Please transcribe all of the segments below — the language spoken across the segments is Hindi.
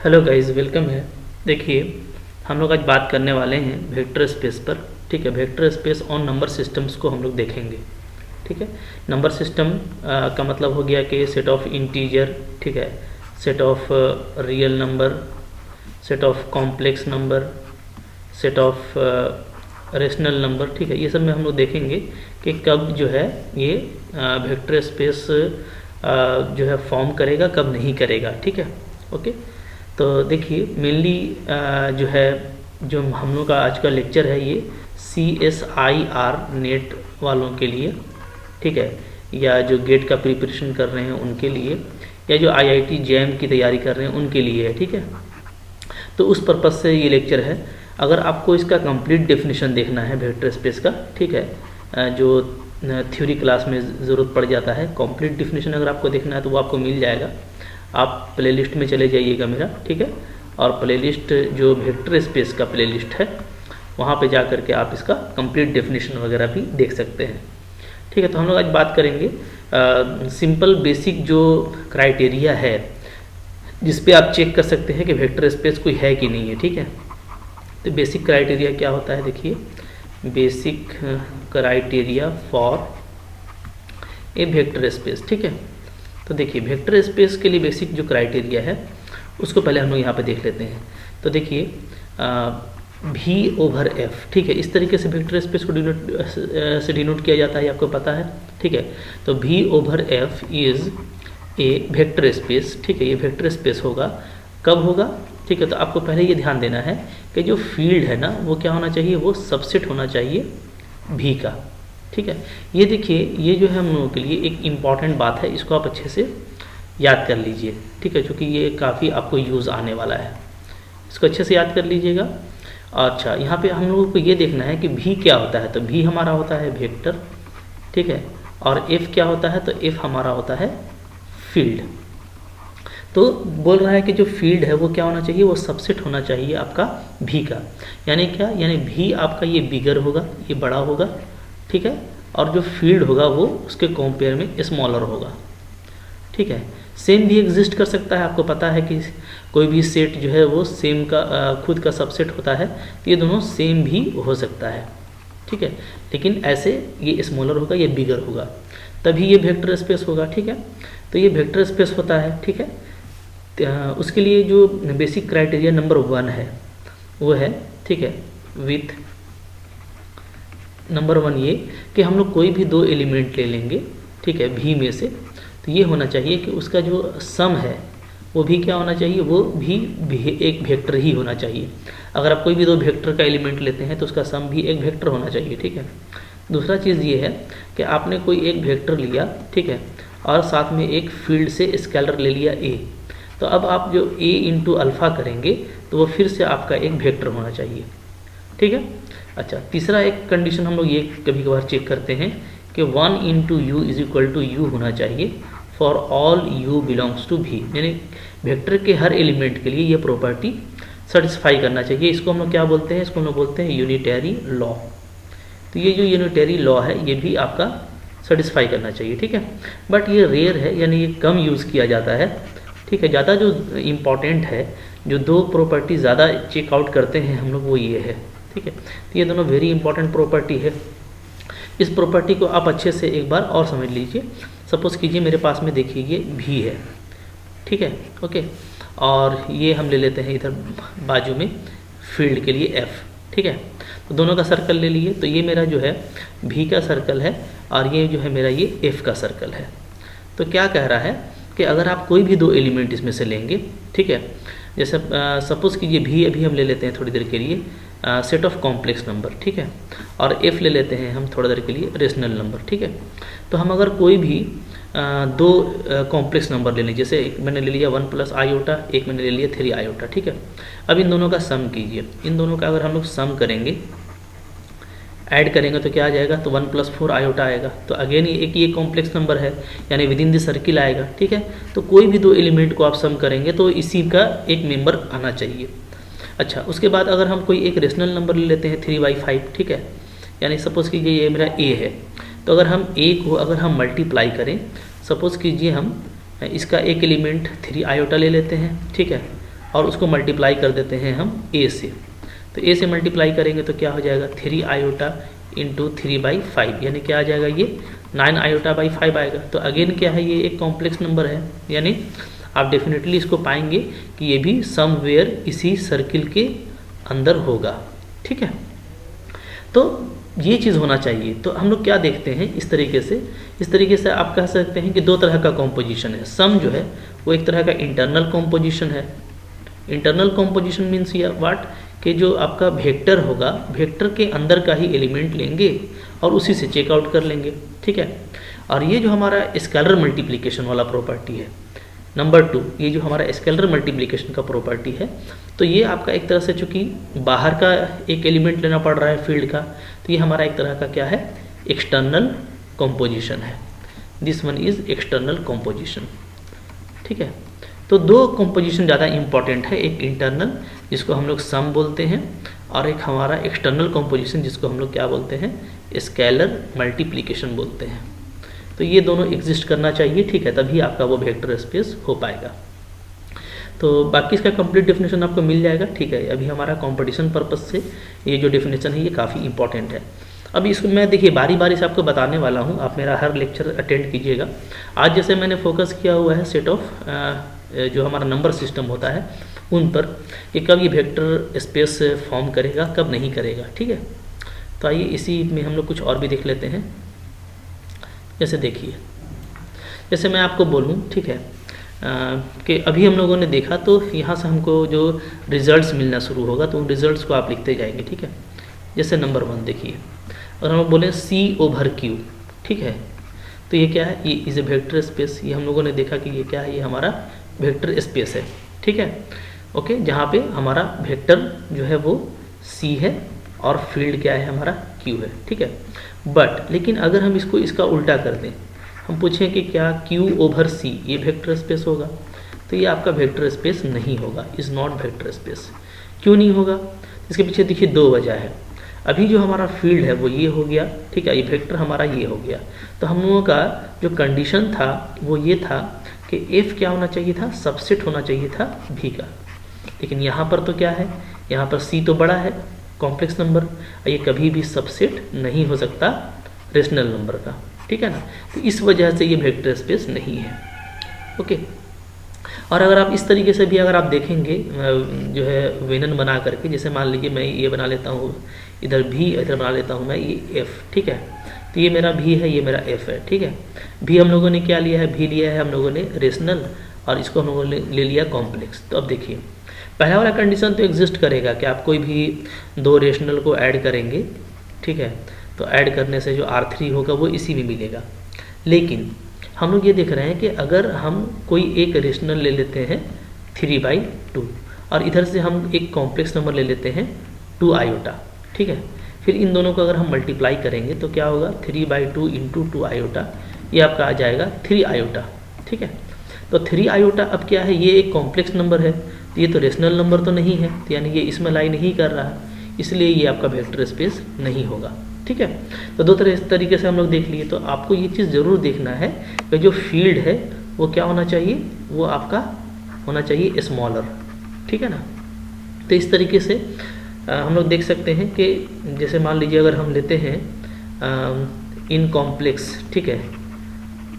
हेलो गाइस, वेलकम है। देखिए, हम लोग आज बात करने वाले हैं वेक्टर स्पेस पर। ठीक है, vector space on number systems को हम लोग देखेंगे। ठीक है, नंबर सिस्टम का मतलब हो गया कि सेट ऑफ इंटीजर, ठीक है, set of real number, set of complex number, set of rational number. ठीक है, ये सब में हम लोग देखेंगे कि कब जो है ये वेक्टर स्पेस जो है फॉर्म करेगा, कब नहीं करेगा। ठीक है, ओके। तो देखिए, मेनली जो है, जो हम लोग का आज का लेक्चर है ये CSIR नेट वालों के लिए, ठीक है, या जो गेट का प्रिपरेशन कर रहे हैं उनके लिए, या जो IIT JAM की तैयारी कर रहे हैं उनके लिए है। ठीक है, तो उस पर्पज़ से ये लेक्चर है। अगर आपको इसका कंप्लीट डेफिनेशन देखना है वेक्टर स्पेस का, ठीक है, जो थ्योरी क्लास में ज़रूरत पड़ जाता है, कंप्लीट डेफिनेशन अगर आपको देखना है तो वो आपको मिल जाएगा। आप प्लेलिस्ट में चले जाइएगा मेरा, ठीक है, और प्लेलिस्ट जो वेक्टर स्पेस का प्लेलिस्ट है वहाँ पे जा करके आप इसका कंप्लीट डेफिनेशन वगैरह भी देख सकते हैं। ठीक है, तो हम लोग आज बात करेंगे सिंपल बेसिक जो क्राइटेरिया है जिस पे आप चेक कर सकते हैं कि वेक्टर स्पेस कोई है कि नहीं है। ठीक है, तो बेसिक क्राइटेरिया क्या होता है, देखिए, basic criteria for a vector space. ठीक है, तो देखिए, वेक्टर स्पेस के लिए बेसिक जो क्राइटेरिया है उसको पहले हम लोग यहाँ पे देख लेते हैं। तो देखिए, V/F, ठीक है, इस तरीके से वेक्टर स्पेस को डिनोट किया जाता है, आपको पता है। ठीक है, तो V/F is a vector space. ठीक है, ये वेक्टर स्पेस होगा, कब होगा? ठीक है, तो आपको पहले ये ध्यान देना है कि जो फील्ड है ना वो क्या होना चाहिए, वो सबसेट होना चाहिए V का। ठीक है, ये देखिए, ये जो है हम लोगों के लिए एक इम्पॉर्टेंट बात है, इसको आप अच्छे से याद कर लीजिए। ठीक है, क्योंकि ये काफ़ी आपको यूज़ आने वाला है, इसको अच्छे से याद कर लीजिएगा। अच्छा, यहाँ पे हम लोगों को ये देखना है कि V क्या होता है। तो V हमारा होता है वेक्टर, ठीक है, और F क्या होता है? तो F हमारा होता है फील्ड। तो बोल रहा है कि जो फील्ड है वो क्या होना चाहिए, वो सबसेट होना चाहिए आपका V का। यानी क्या? यानी V आपका ये बिगर होगा, ये बड़ा होगा, ठीक है, और जो फील्ड होगा वो उसके कंपेयर में स्मॉलर होगा। ठीक है, सेम भी एग्जिस्ट कर सकता है, आपको पता है कि कोई भी सेट जो है वो सेम का खुद का सबसेट होता है, तो ये दोनों सेम भी हो सकता है। ठीक है, लेकिन ऐसे ये स्मॉलर होगा, ये बिगर होगा, तभी ये वेक्टर स्पेस होगा। ठीक है, तो ये वेक्टर स्पेस होता है। ठीक है, उसके लिए जो बेसिक क्राइटेरिया नंबर 1 है वो है, ठीक है, विथ नंबर 1 ये कि हम लोग कोई भी दो एलिमेंट ले लेंगे, ठीक है, V में से, तो ये होना चाहिए कि उसका जो सम है वो भी क्या होना चाहिए, वो भी एक वेक्टर ही होना चाहिए। अगर आप कोई भी दो वेक्टर का एलिमेंट लेते हैं तो उसका सम भी एक वेक्टर होना चाहिए। ठीक है, दूसरा चीज़ ये है कि आपने कोई एक वेक्टर लिया, ठीक है, और साथ में एक फील्ड से स्केलर ले लिया A, तो अब आप जो A इंटू अल्फ़ा करेंगे तो वो फिर से आपका एक वेक्टर होना चाहिए। ठीक है, अच्छा, तीसरा एक कंडीशन हम लोग ये कभी कभार चेक करते हैं कि 1 into u is equal to u होना चाहिए for all u belongs to V। यानी वेक्टर के हर एलिमेंट के लिए ये प्रॉपर्टी सेटिस्फाई करना चाहिए। इसको हम लोग क्या बोलते हैं? इसको हम लोग बोलते हैं यूनिटरी लॉ। तो ये जो यूनिटरी लॉ है ये भी आपका सेटिस्फाई करना चाहिए। ठीक है, बट ये रेयर है, यानी ये कम यूज़ किया जाता है। ठीक है, ज़्यादा जो इम्पॉर्टेंट है, जो दो प्रॉपर्टी ज़्यादा चेकआउट करते हैं हम लोग, वो ये है। ठीक है, तो ये दोनों वेरी इंपॉर्टेंट प्रॉपर्टी है। इस प्रॉपर्टी को आप अच्छे से एक बार और समझ लीजिए। सपोज कीजिए मेरे पास में देखिए ये V है, ठीक है, ओके, और ये हम ले लेते हैं इधर बाजू में फील्ड के लिए F। ठीक है, तो दोनों का सर्कल ले लिए, तो ये मेरा जो है V का सर्कल है और ये जो है मेरा ये F का सर्कल है। तो क्या कह रहा है कि अगर आप कोई भी दो एलिमेंट इसमें से लेंगे, ठीक है, जैसे सपोज कीजिए V अभी हम ले लेते हैं थोड़ी देर के लिए सेट ऑफ कॉम्प्लेक्स नंबर, ठीक है, और F ले लेते हैं हम थोड़ा देर के लिए रेशनल नंबर। ठीक है, तो हम अगर कोई भी दो कॉम्प्लेक्स नंबर ले लें, जैसे एक मैंने ले लिया 1 प्लस आयोटा, एक मैंने ले लिया 3 आयोटा। ठीक है, अब इन दोनों का सम कीजिए। इन दोनों का अगर हम लोग सम करेंगे, ऐड करेंगे तो क्या आ जाएगा? तो 1 प्लस 4 आयोटा आएगा। तो अगेन एक ये कॉम्प्लेक्स नंबर है, यानी विद इन द सर्किल आएगा। ठीक है, तो कोई भी दो एलिमेंट को आप सम करेंगे तो इसी का एक मेंबर आना चाहिए। अच्छा, उसके बाद अगर हम कोई एक रेशनल नंबर ले लेते हैं 3/5, ठीक है, यानी सपोज कीजिए ये मेरा A है, तो अगर हम A को अगर हम मल्टीप्लाई करें, सपोज कीजिए हम इसका एक एलिमेंट 3 आयोटा ले लेते हैं, ठीक है, और उसको मल्टीप्लाई कर देते हैं हम a से। तो a से मल्टीप्लाई करेंगे तो क्या हो जाएगा 3 आयोटा इंटू 3/5, यानी क्या आ जाएगा ये 9 आयोटा बाई 5 आएगा। तो अगेन क्या है, ये एक कॉम्प्लेक्स नंबर है, यानी आप डेफिनेटली इसको पाएंगे कि ये भी समवेयर इसी सर्किल के अंदर होगा। ठीक है, तो ये चीज़ होना चाहिए। तो हम लोग क्या देखते हैं इस तरीके से आप कह सकते हैं कि दो तरह का कॉम्पोजिशन है। सम जो है वो एक तरह का इंटरनल कॉम्पोजिशन है। इंटरनल कॉम्पोजिशन मीन्स ये व्हाट, कि जो आपका वेक्टर होगा, वेक्टर के अंदर का ही एलिमेंट लेंगे और उसी से चेकआउट कर लेंगे। ठीक है, और ये जो हमारा स्केलर मल्टीप्लिकेशन वाला प्रॉपर्टी है नंबर 2, ये जो हमारा स्केलर मल्टीप्लिकेशन का प्रॉपर्टी है, तो ये आपका एक तरह से चूंकि बाहर का एक एलिमेंट लेना पड़ रहा है फील्ड का, तो ये हमारा एक तरह का क्या है, एक्सटर्नल कॉम्पोजिशन है। This one is external composition. ठीक है, तो दो कॉम्पोजिशन ज़्यादा इंपॉर्टेंट है, एक इंटरनल जिसको हम लोग सम बोलते हैं, और एक हमारा एक्सटर्नल कॉम्पोजिशन जिसको हम लोग क्या बोलते हैं, स्केलर मल्टीप्लिकेशन बोलते हैं। तो ये दोनों एग्जिस्ट करना चाहिए। ठीक है, तभी आपका वो वेक्टर स्पेस हो पाएगा। तो बाकी इसका कंप्लीट डेफिनेशन आपको मिल जाएगा। ठीक है, अभी हमारा कंपटीशन पर्पस से ये जो डेफिनेशन है ये काफ़ी इंपॉर्टेंट है। अभी इसको मैं देखिए बारी बारी से आपको बताने वाला हूँ, आप मेरा हर लेक्चर अटेंड कीजिएगा। आज जैसे मैंने फोकस किया हुआ है सेट ऑफ जो हमारा नंबर सिस्टम होता है उन पर, कि कब ये वेक्टर स्पेस फॉर्म करेगा, कब नहीं करेगा। ठीक है, तो आइए इसी में हम लोग कुछ और भी देख लेते हैं। जैसे देखिए, जैसे मैं आपको बोलूँ, ठीक है, कि अभी हम लोगों ने देखा तो यहाँ से हमको जो रिजल्ट्स मिलना शुरू होगा तो उन रिजल्ट्स को आप लिखते जाएंगे। ठीक है, जैसे नंबर 1 देखिए, और हम बोले C/Q। ठीक है, तो ये क्या है, ये इज ए वेक्टर स्पेस। ये हम लोगों ने देखा कि ये क्या है, ये हमारा वेक्टर स्पेस है। ठीक है, ओके, जहाँ पे हमारा वेक्टर जो है वो C है और फील्ड क्या है, हमारा Q है। ठीक है, बट लेकिन अगर हम इसका उल्टा कर दें, हम पूछें कि क्या Q/C ये वेक्टर स्पेस होगा, तो ये आपका वेक्टर स्पेस नहीं होगा, इज़ नॉट वेक्टर स्पेस। क्यों नहीं होगा, इसके पीछे देखिए 2 वजह है। अभी जो हमारा फील्ड है वो ये हो गया, ठीक है, ये वेक्टर हमारा ये हो गया। तो हम लोगों का जो कंडीशन था वो ये था कि F क्या होना चाहिए था, सबसेट होना चाहिए था V का। लेकिन यहाँ पर तो क्या है, यहाँ पर C तो बड़ा है, कॉम्प्लेक्स नंबर, ये कभी भी सबसेट नहीं हो सकता रेशनल नंबर का। ठीक है ना, तो इस वजह से ये वेक्टर स्पेस नहीं है। ओके, और अगर आप इस तरीके से भी अगर आप देखेंगे जो है वेनन बना करके, जैसे मान लीजिए मैं ये बना लेता हूँ इधर V, इधर बना लेता हूँ मैं ये F। ठीक है, तो ये मेरा V है, ये मेरा F है। ठीक है, V हम लोगों ने क्या लिया है, V लिया है हम लोगों ने रेशनल, और इसको हम लोगों ने ले लिया कॉम्प्लेक्स। तो अब देखिए पहला वाला कंडीशन तो एग्जिस्ट करेगा कि आप कोई भी 2 रेशनल को ऐड करेंगे। ठीक है, तो ऐड करने से जो R3 होगा वो इसी में मिलेगा। लेकिन हम लोग ये देख रहे हैं कि अगर हम कोई एक रेशनल ले लेते हैं 3/2 और इधर से हम एक कॉम्प्लेक्स नंबर ले लेते हैं 2 आयोटा। ठीक है, फिर इन दोनों को अगर हम मल्टीप्लाई करेंगे तो क्या होगा, 3/2 इंटू 2 आयोटा, ये आपका आ जाएगा 3 आयोटा। ठीक है, तो 3 आयोटा अब क्या है, ये एक कॉम्प्लेक्स नंबर है, तो ये तो रेशनल नंबर तो नहीं है, तो यानी ये इसमें लाई नहीं कर रहा, इसलिए ये आपका वेक्टर स्पेस नहीं होगा। ठीक है, तो 2 तरीके से हम लोग देख लिए। तो आपको ये चीज़ ज़रूर देखना है कि जो फील्ड है वो क्या होना चाहिए, वो आपका होना चाहिए स्मॉलर। ठीक है ना, तो इस तरीके से हम लोग देख सकते हैं कि जैसे मान लीजिए अगर हम लेते हैं इन कॉम्प्लेक्स, ठीक है,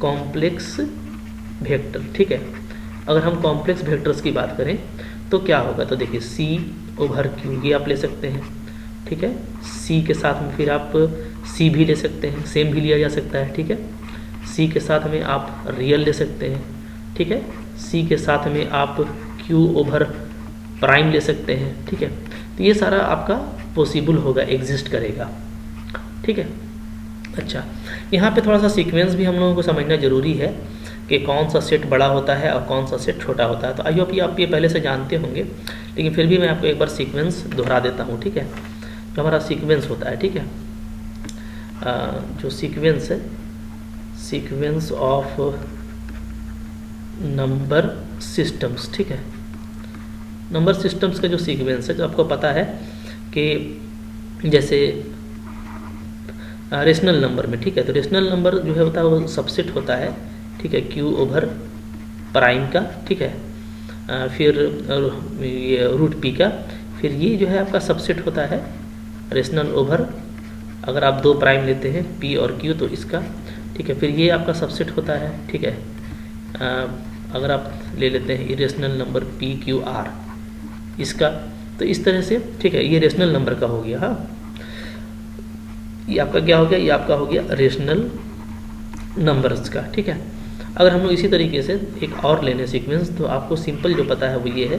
कॉम्प्लेक्स वेक्टर। ठीक है, अगर हम कॉम्प्लेक्स वेक्टर्स की बात करें तो क्या होगा, तो देखिए C/Q ये आप ले सकते हैं। ठीक है, C के साथ में फिर आप C भी ले सकते हैं, सेम भी लिया जा सकता है। ठीक है, C के साथ में आप रियल ले सकते हैं। ठीक है, C के साथ में आप Q/' ले सकते हैं। ठीक है, तो ये सारा आपका पॉसिबल होगा, एग्जिस्ट करेगा। ठीक है, अच्छा, यहाँ पे थोड़ा सा सीक्वेंस भी हम लोगों को समझना ज़रूरी है कि कौन सा सेट बड़ा होता है और कौन सा सेट छोटा होता है। तो आई होप आप ये पहले से जानते होंगे, लेकिन फिर भी मैं आपको एक बार सीक्वेंस दोहरा देता हूँ। ठीक है, जो हमारा सीक्वेंस होता है, ठीक है, जो सीक्वेंस है, सीक्वेंस ऑफ नंबर सिस्टम्स। ठीक है, नंबर सिस्टम्स का जो सीक्वेंस है, जो आपको पता है कि जैसे रेशनल नंबर में, ठीक है, तो रेशनल नंबर जो है होता है वो सबसेट होता है। ठीक है, Q/' का। ठीक है, फिर ये रूट पी का, फिर ये जो है आपका सबसेट होता है रेशनल ओवर, अगर आप 2 प्राइम लेते हैं पी और क्यू तो इसका, ठीक है। फिर ये आपका सबसेट होता है, ठीक है, अगर आप ले लेते हैं irrational number P Q R इसका, तो इस तरह से, ठीक है, ये रेशनल नंबर का हो गया। हाँ, ये आपका क्या हो गया, ये आपका हो गया रेशनल नंबर्स का, ठीक है। अगर हम लोग इसी तरीके से एक और लेने सीक्वेंस, तो आपको सिंपल जो पता है वो ये है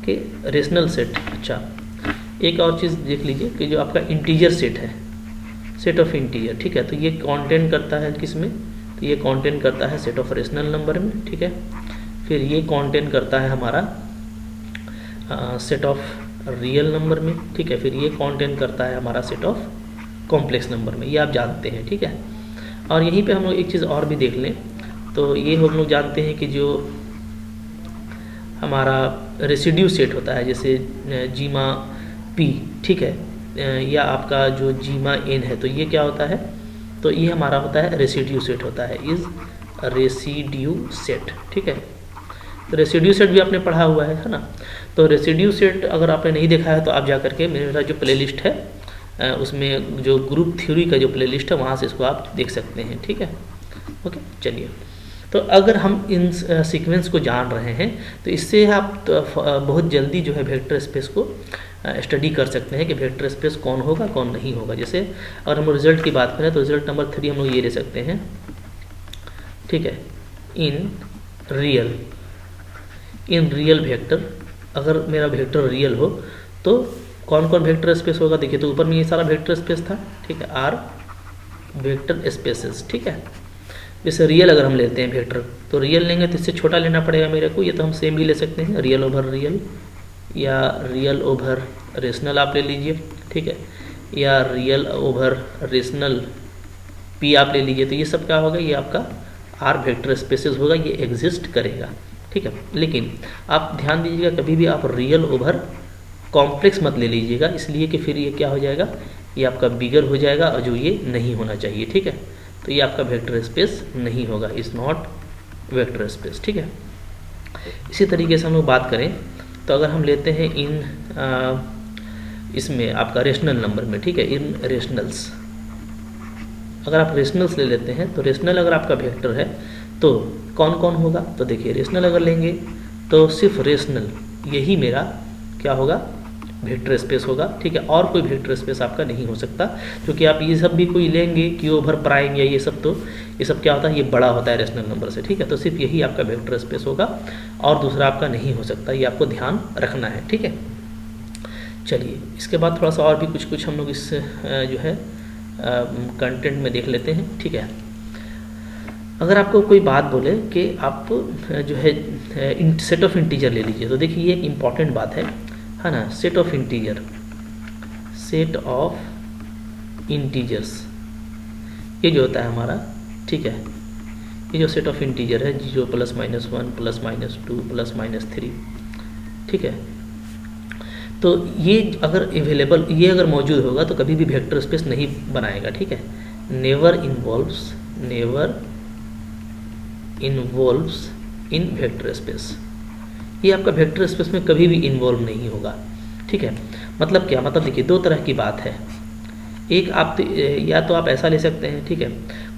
कि रेशनल सेट। अच्छा, एक और चीज़ देख लीजिए कि जो आपका इंटीजर सेट है, सेट ऑफ इंटीजर, ठीक है, तो ये कंटेंट करता है किस में, तो ये कंटेंट करता है सेट ऑफ रेशनल नंबर में, ठीक है। फिर ये कंटेंट करता है हमारा सेट ऑफ रियल नंबर में, ठीक है। फिर ये कंटेंट करता है हमारा सेट ऑफ कॉम्प्लेक्स नंबर में, ये आप जानते हैं, ठीक है। और यहीं पे हम लोग एक चीज़ और भी देख लें, तो ये हम लोग जानते हैं कि जो हमारा रेसिड्यू सेट होता है, जैसे जीमा पी, ठीक है, या आपका जो जीमा एन है, तो ये क्या होता है, तो ये हमारा होता है रेसिड्यू सेट होता है, इज रेसिड्यू सेट, ठीक है। तो रेसिड्यू सेट भी आपने पढ़ा हुआ है ना। तो रेसिड्यू सेट अगर आपने नहीं देखा है तो आप जा करके मेरा जो प्लेलिस्ट है उसमें जो ग्रुप थ्योरी का जो प्लेलिस्ट है वहाँ से इसको आप देख सकते हैं, ठीक है। ओके, चलिए, तो अगर हम इन सीक्वेंस को जान रहे हैं तो इससे आप बहुत जल्दी जो है वेक्टर स्पेस को स्टडी कर सकते हैं कि वेक्टर स्पेस कौन होगा कौन नहीं होगा। जैसे अगर हम रिजल्ट की बात करें तो रिजल्ट नंबर 3 हम लोग ये ले सकते हैं, ठीक है, इन रियल वेक्टर, अगर मेरा वेक्टर रियल हो तो कौन कौन वेक्टर स्पेस होगा, देखिए तो ऊपर में ये सारा वेक्टर स्पेस था, ठीक है, आर वेक्टर स्पेसेस, ठीक है। जैसे रियल अगर हम लेते हैं वेक्टर, तो रियल लेंगे तो इससे छोटा लेना पड़ेगा मेरे को, ये तो हम सेम भी ले सकते हैं, रियल ओवर रियल, या रियल ओवर रेशनल आप ले लीजिए, ठीक है, या रियल ओवर रेशनल पी आप ले लीजिए। तो ये सब क्या होगा, ये आपका आर वेक्टर स्पेसेस होगा, ये एग्जिस्ट करेगा, ठीक है। लेकिन आप ध्यान दीजिएगा, कभी भी आप रियल ओवर कॉम्प्लेक्स मत ले लीजिएगा, इसलिए कि फिर ये क्या हो जाएगा, ये आपका बिगर हो जाएगा और जो ये नहीं होना चाहिए, ठीक है। तो ये आपका वेक्टर स्पेस नहीं होगा, इज़ नॉट वेक्टर स्पेस, ठीक है। इसी तरीके से हम लोग बात करें तो अगर हम लेते हैं इन इसमें आपका रेशनल नंबर में, ठीक है, इन रेशनल्स, अगर आप रेशनल्स ले लेते हैं तो रेशनल अगर आपका वेक्टर है तो कौन कौन होगा, तो देखिए रेशनल अगर लेंगे तो सिर्फ रेशनल यही मेरा क्या होगा, वेक्टर स्पेस होगा, ठीक है। और कोई वेक्टर स्पेस आपका नहीं हो सकता, क्योंकि आप ये सब भी कोई लेंगे क्यू ओवर प्राइम या ये सब, तो ये सब क्या होता है, ये बड़ा होता है रेशनल नंबर से, ठीक है। तो सिर्फ यही आपका वेक्टर स्पेस होगा और दूसरा आपका नहीं हो सकता, ये आपको ध्यान रखना है, ठीक है। चलिए, इसके बाद थोड़ा सा और भी कुछ हम लोग इस जो है कंटेंट में देख लेते हैं, ठीक है। अगर आपको कोई बात बोले कि आप जो है सेट ऑफ इंटीजर ले लीजिए, तो देखिए ये एक इम्पॉर्टेंट बात है ना, set of integer, set of integers, ये जो होता है हमारा, ठीक है, ये जो सेट ऑफ इंटीजर है 0 +- 1 +- 2 +- 3, ठीक है। तो ये अगर अवेलेबल, ये अगर मौजूद होगा तो कभी भी वेक्टर स्पेस नहीं बनाएगा, ठीक है। नेवर इन्वॉल्व्स इन वेक्टर स्पेस, ये आपका वेक्टर स्पेस में कभी भी इन्वॉल्व नहीं होगा, ठीक है। मतलब क्या, मतलब देखिए दो तरह की बात है, एक आप तो, या तो आप ऐसा ले सकते हैं, ठीक है,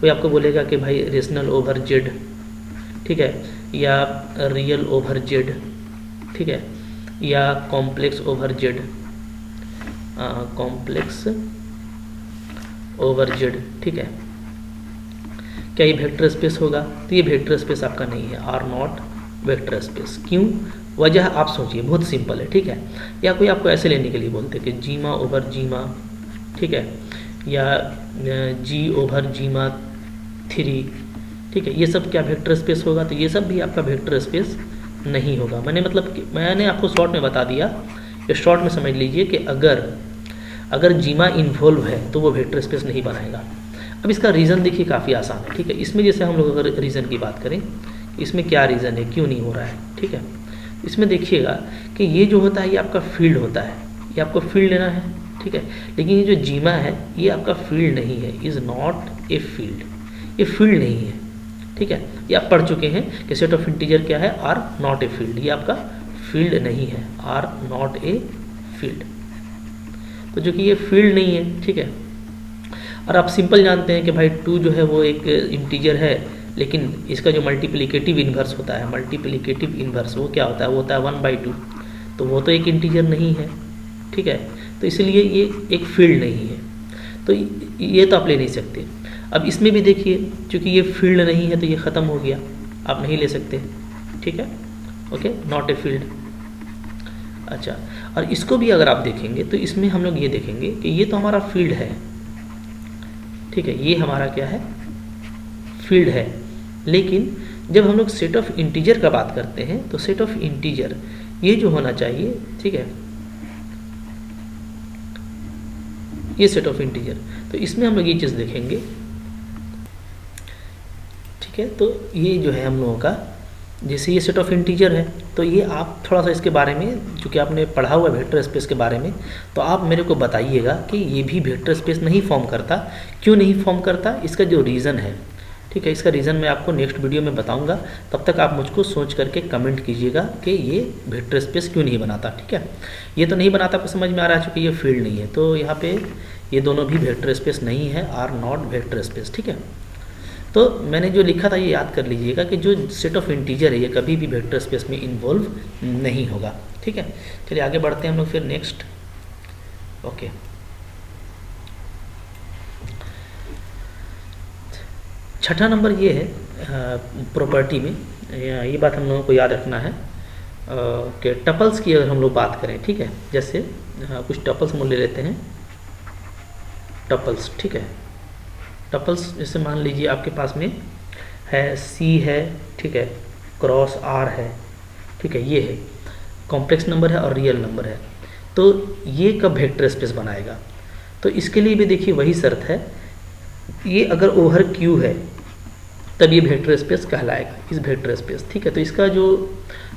कोई आपको बोलेगा कि भाई रेशनल ओवर जेड, ठीक है, या रियल ओवर जेड, ठीक है, या complex over Z, complex over Z, ठीक है। क्या ये वेक्टर स्पेस होगा, तो ये वेक्टर स्पेस आपका नहीं है, आर नॉट वेक्टर स्पेस। क्यों, वजह आप सोचिए, बहुत सिंपल है, ठीक है। या कोई आपको ऐसे लेने के लिए बोलते कि जीमा ओवर जीमा, ठीक है, या जी ओवर जीमा 3, ठीक है, ये सब क्या वेक्टर स्पेस होगा, तो ये सब भी आपका वेक्टर स्पेस नहीं होगा। मैंने आपको शॉर्ट में बता दिया, ये शॉर्ट में समझ लीजिए कि अगर जीमा इन्वॉल्व है तो वो वेक्टर स्पेस नहीं बनाएगा। अब इसका रीज़न देखिए काफ़ी आसान है, ठीक है। इसमें जैसे हम लोग अगर रीज़न की बात करें, इसमें क्या रीज़न है, क्यों नहीं हो रहा है, ठीक है। इसमें देखिएगा कि ये जो होता है ये आपका फील्ड होता है, ये आपको फील्ड लेना है, ठीक है। लेकिन ये जो जीमा है ये आपका फील्ड नहीं है, इज़ नॉट ए फील्ड, ये फील्ड नहीं है, ठीक है। ये आप पढ़ चुके हैं कि सेट ऑफ इंटीजर क्या है, आर नॉट ए फील्ड, ये आपका फील्ड नहीं है, आर नॉट ए फील्ड। तो जो कि ये फील्ड नहीं है, ठीक है। और आप सिंपल जानते हैं कि भाई 2 जो है वो एक इंटीजर है, लेकिन इसका जो मल्टीप्लिकेटिव इन्वर्स होता है, मल्टीप्लिकेटिव इन्वर्स वो क्या होता है, वो होता है 1/2। तो वो तो एक इंटीजर नहीं है, ठीक है। तो इसलिए ये एक फील्ड नहीं है, तो ये तो आप ले नहीं सकते। अब इसमें भी देखिए, क्योंकि ये फील्ड नहीं है तो ये ख़त्म हो गया, आप नहीं ले सकते, ठीक है। Okay, not a field. अच्छा, और इसको भी अगर आप देखेंगे तो इसमें हम लोग ये देखेंगे कि ये तो हमारा फील्ड है, ठीक है, ये हमारा क्या है, फील्ड है। लेकिन जब हम लोग सेट ऑफ इंटीजर का बात करते हैं तो सेट ऑफ इंटीजर ये जो होना चाहिए, ठीक है, ये सेट ऑफ इंटीजर, तो इसमें हम लोग ये चीज़ देखेंगे, ठीक है। तो ये जो है हम लोगों का, जैसे ये सेट ऑफ इंटीजर है, तो ये आप थोड़ा सा इसके बारे में, चूँकि आपने पढ़ा हुआ है वेक्टर स्पेस के बारे में, तो आप मेरे को बताइएगा कि ये भी वेक्टर स्पेस नहीं फॉर्म करता। क्यों नहीं फॉर्म करता, इसका जो रीज़न है, ठीक है, इसका रीज़न मैं आपको नेक्स्ट वीडियो में बताऊंगा। तब तक आप मुझको सोच करके कमेंट कीजिएगा कि ये वेक्टर स्पेस क्यों नहीं बनाता, ठीक है। ये तो नहीं बनाता, आपको समझ में आ रहा है, चूँकि ये फील्ड नहीं है, तो यहाँ पे ये दोनों भी वेक्टर स्पेस नहीं है, आर नॉट वेक्टर स्पेस, ठीक है। तो मैंने जो लिखा था ये याद कर लीजिएगा कि जो सेट ऑफ इंटीजर है ये कभी भी वेक्टर स्पेस में इन्वॉल्व नहीं होगा, ठीक है। चलिए आगे बढ़ते हैं हम लोग फिर नेक्स्ट। ओके, छठा नंबर ये है प्रॉपर्टी में, ये बात हम लोगों को याद रखना है कि टपल्स की अगर हम लोग बात करें, ठीक है, जैसे कुछ टपल्स हम ले लेते हैं, टपल्स, ठीक है। टपल्स जैसे मान लीजिए आपके पास में है C है, ठीक है, क्रॉस R है, ठीक है, ये है कॉम्प्लेक्स नंबर है और रियल नंबर है, तो ये कब वेक्टर स्पेस बनाएगा। तो इसके लिए भी देखिए वही शर्त है, ये अगर ओवर Q है तब ये वेक्टर स्पेस कहलाएगा, इस वेक्टर स्पेस, ठीक है। तो इसका जो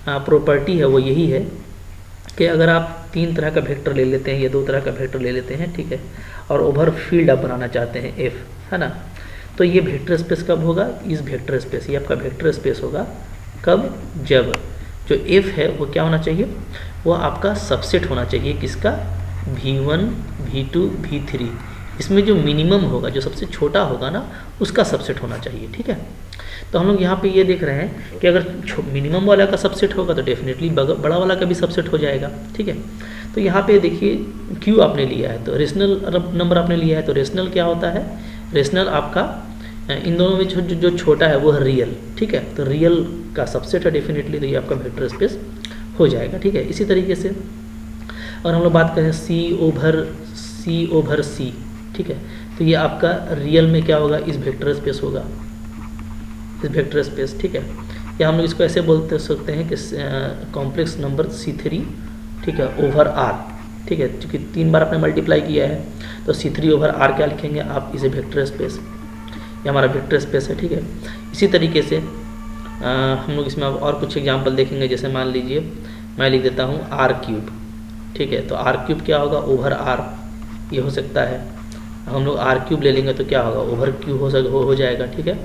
प्रॉपर्टी है वो यही है कि अगर आप 3 तरह का वेक्टर ले लेते हैं या 2 तरह का वेक्टर ले लेते हैं, ठीक है, और ओवर फील्ड आप बनाना चाहते हैं F, है ना, तो ये वेक्टर स्पेस कब होगा, इस वेक्टर स्पेस, ये आपका वेक्टर स्पेस होगा कब, जब जो F है वो क्या होना चाहिए, वो आपका सबसेट होना चाहिए किसका, V1 V2 V3, इसमें जो मिनिमम होगा, जो सबसे छोटा होगा ना, उसका सबसेट होना चाहिए, ठीक है। तो हम लोग यहाँ पे ये देख रहे हैं कि अगर मिनिमम वाला का सबसेट होगा तो डेफिनेटली बड़ा वाला का भी सबसेट हो जाएगा, ठीक है। तो यहाँ पे देखिए Q आपने लिया है, तो रेशनल नंबर आपने लिया है, तो रेशनल क्या होता है, रेशनल आपका इन दोनों में जो छोटा है वो है रियल, ठीक है। तो रियल का सबसेट है डेफिनेटली, तो ये आपका वेक्टर स्पेस हो जाएगा, ठीक है। इसी तरीके से अगर हम लोग बात करें C ओवर C, ठीक है, तो ये आपका रियल में क्या होगा, इस वेक्टर स्पेस होगा, इस वेक्टर स्पेस, ठीक है। या हम लोग इसको ऐसे बोलते सकते हैं कि कॉम्प्लेक्स नंबर C3, ठीक है, ओवर R, ठीक है, क्योंकि 3 बार आपने मल्टीप्लाई किया है, तो C3 ओवर R क्या लिखेंगे आप, इसे वेक्टर स्पेस, ये हमारा वेक्टर स्पेस है, ठीक है। इसी तरीके से हम लोग इसमें और कुछ एग्जांपल देखेंगे, जैसे मान लीजिए मैं लिख देता हूँ R3, ठीक है, तो R3 क्या होगा, ओवर R, ये हो सकता है। हम लोग R3 ले लेंगे तो क्या होगा, ओवर Q हो जाएगा, ठीक है।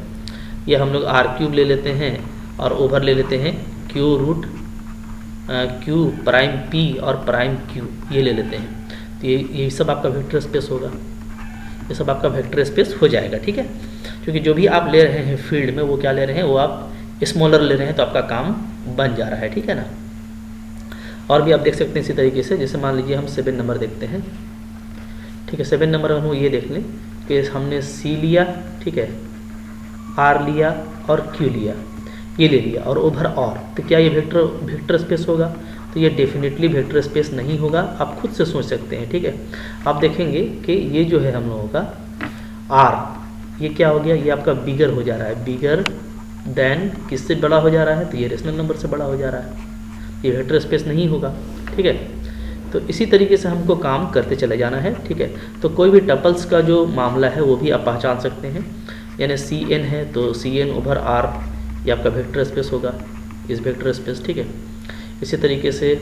ये हम लोग R3 ले लेते हैं और ओवर ले लेते हैं Q root Q prime P और प्राइम Q, ये ले लेते हैं, तो ये सब आपका वेक्टर स्पेस होगा, ये सब आपका वेक्टर स्पेस हो जाएगा, ठीक है। क्योंकि जो भी आप ले रहे हैं फील्ड में वो क्या ले रहे हैं, वो आप स्मॉलर ले रहे हैं, तो आपका काम बन जा रहा है, ठीक है ना। और भी आप देख सकते हैं इसी तरीके से, जैसे मान लीजिए हम 7 नंबर देखते हैं, ठीक है। 7 नंबर हम ये देख लें कि हमने C लिया, ठीक है, R लिया और Q लिया, ये ले लिया, और ओवर R, तो क्या ये वेक्टर स्पेस होगा, तो ये डेफिनेटली वेक्टर स्पेस नहीं होगा, आप खुद से सोच सकते हैं, ठीक है। आप देखेंगे कि ये जो है हम लोगों का R, ये क्या हो गया, ये आपका बिगर हो जा रहा है, बिगर देन किससे बड़ा हो जा रहा है, तो ये रेशनल नंबर से बड़ा हो जा रहा है, ये वेक्टर स्पेस नहीं होगा, ठीक है। तो इसी तरीके से हमको काम करते चले जाना है, ठीक है। तो कोई भी टपल्स का जो मामला है वो भी आप पहचान सकते हैं, यानी CN है तो CN ओवर R, ये आपका वेक्टर स्पेस होगा, इस वेक्टर स्पेस, ठीक है। इसी तरीके से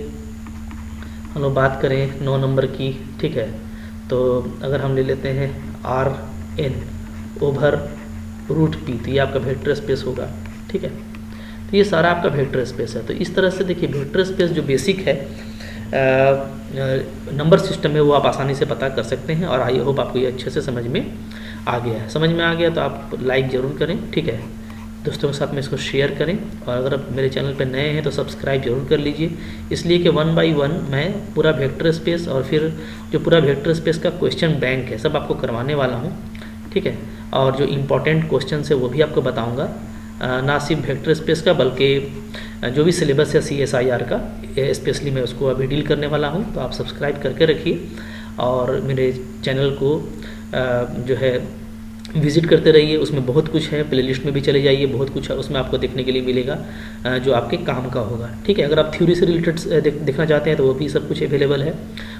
हम लोग बात करें 9 नंबर की, ठीक है, तो अगर हम ले लेते हैं RN ओवर रूट P, तो ये आपका वेक्टर स्पेस होगा, ठीक है। तो ये सारा आपका वेक्टर स्पेस है। तो इस तरह से देखिए वेक्टर स्पेस जो बेसिक है नंबर सिस्टम में वो आप आसानी से पता कर सकते हैं। और आई होप आपको ये अच्छे से समझ में आ गया है। समझ में आ गया तो आप लाइक ज़रूर करें, ठीक है, दोस्तों के साथ में इसको शेयर करें। और अगर आप मेरे चैनल पर नए हैं तो सब्सक्राइब जरूर कर लीजिए, इसलिए कि 1 बाय 1 मैं पूरा वेक्टर स्पेस और फिर जो पूरा वेक्टर स्पेस का क्वेश्चन बैंक है सब आपको करवाने वाला हूँ, ठीक है। और जो इम्पोर्टेंट क्वेश्चन है वो भी आपको बताऊँगा, ना सिर्फ वेक्टर स्पेस का बल्कि जो भी सिलेबस है CSIR का स्पेशली मैं उसको अभी डील करने वाला हूँ। तो आप सब्सक्राइब करके रखिए और मेरे चैनल को जो है विज़िट करते रहिए। उसमें बहुत कुछ है, प्लेलिस्ट में भी चले जाइए, बहुत कुछ है उसमें आपको देखने के लिए मिलेगा जो आपके काम का होगा, ठीक है। अगर आप थ्योरी से रिलेटेड देखना चाहते हैं तो वो भी सब कुछ अवेलेबल है,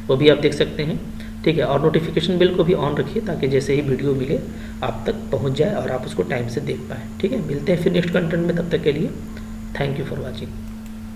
वो भी आप देख सकते हैं, ठीक है। और नोटिफिकेशन बेल को भी ऑन रखिए ताकि जैसे ही वीडियो मिले आप तक पहुंच जाए और आप उसको टाइम से देख पाएँ, ठीक है। मिलते हैं फिर नेक्स्ट कंटेंट में, तब तक के लिए थैंक यू फॉर वॉचिंग।